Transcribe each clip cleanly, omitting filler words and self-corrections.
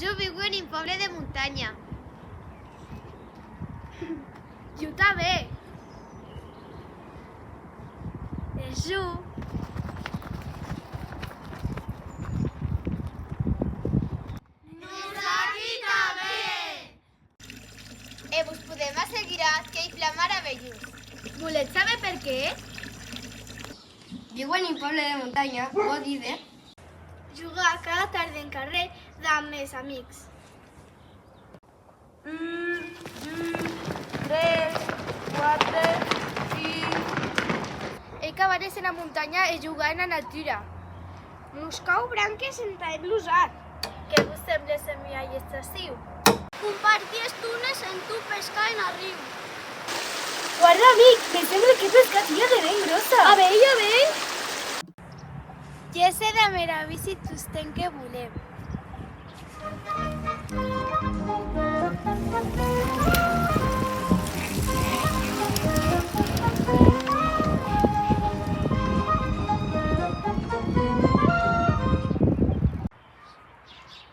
Jo viu en un poble de muntanya. Jo també. Jo. Nosaltres també. Vos podem assegurar que hi fla meravellós. Voleu saber per què? Viu en un poble de muntanya, vol dir de... Jugar cada tarda en carrer amb els amics. 3, 4, 5... Ell que va néixer a la muntanya i jugar en la natura. Nos cau branques en l'usat. Què vos sembla ser molt excessiu? Compartir estones en tu pescar en el riu. Guarda, amic, me sembla que pescat ja de ben grossa. A veure. Ja sé de meravis si tu estem que volem.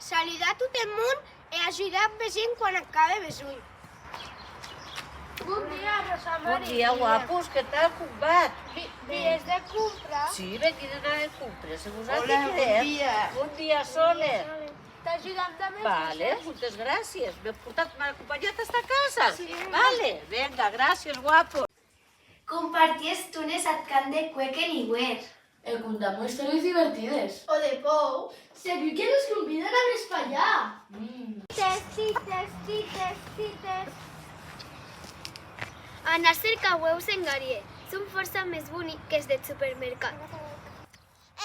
Saludar a tot el món i ajudar a gent quan acabe besull. Bon dia, Rosa Maria. Bon dia, guapos, què tal, combat? Vies de compra? Sí, venid d'anar de compres. Vosaltres què és? Bon dia, Sole. T'ajudant amb els Vale, moltes gràcies. M'ha acompanyat hasta casa? Sí. Vale, venga, gràcies, guapos. Compartir estones al camp de Cuequen i Güer. Contamos històries divertides. O de pou. Segur que nos conviden a més per allà. Testis. Anar a cercar hueus en Garier. Són força més bonics que els del supermercat.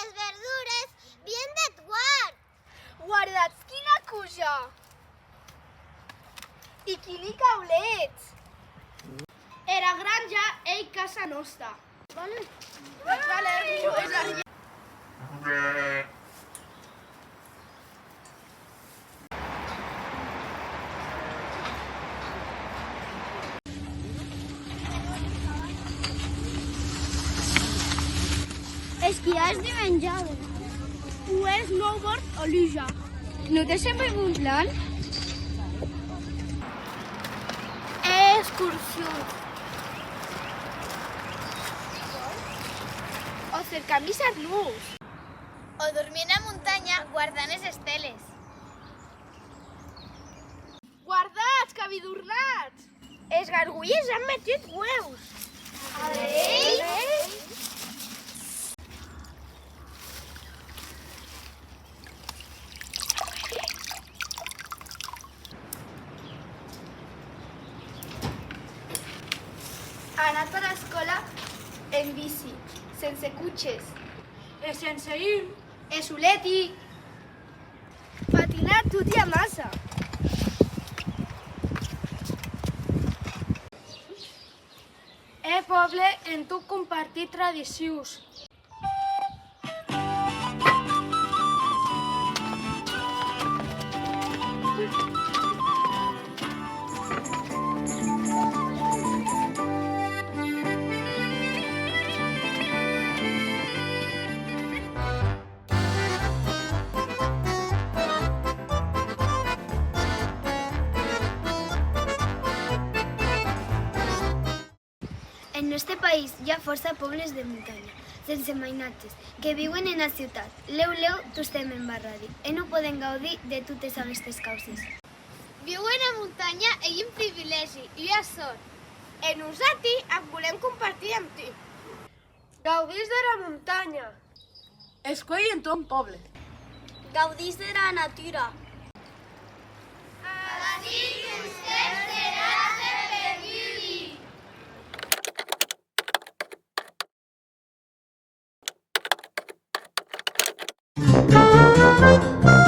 Els verdures bien de guard. Guardats quina cuja. I quini caulets. Era granja, ell casa nostra. Vale. Esquiar és de menjada. O és snowboard o luja. No té sempre un plan? Excursions. O cercamís a nus. O dormir a muntanya guardant les esteles. Guardats, cabidornats. Els gargulles han metit hueus. A Ha anat a l'escola en bici, sense cotxes. Sense ir. Soleti. Patinar tot i a massa. Poble, en tu compartir tradicions. En nostre país hi ha força pobles de muntanya, sense mainatges, que viuen en la ciutat. Leu, tu estem en barradi, i no poden gaudir de totes aquestes causes. Viuen a muntanya i un privilegi, i ja sort. En nosaltres en volem compartir amb tu. Gaudís de la muntanya. Escoll en ton poble. Gaudís de la natura. Thank you.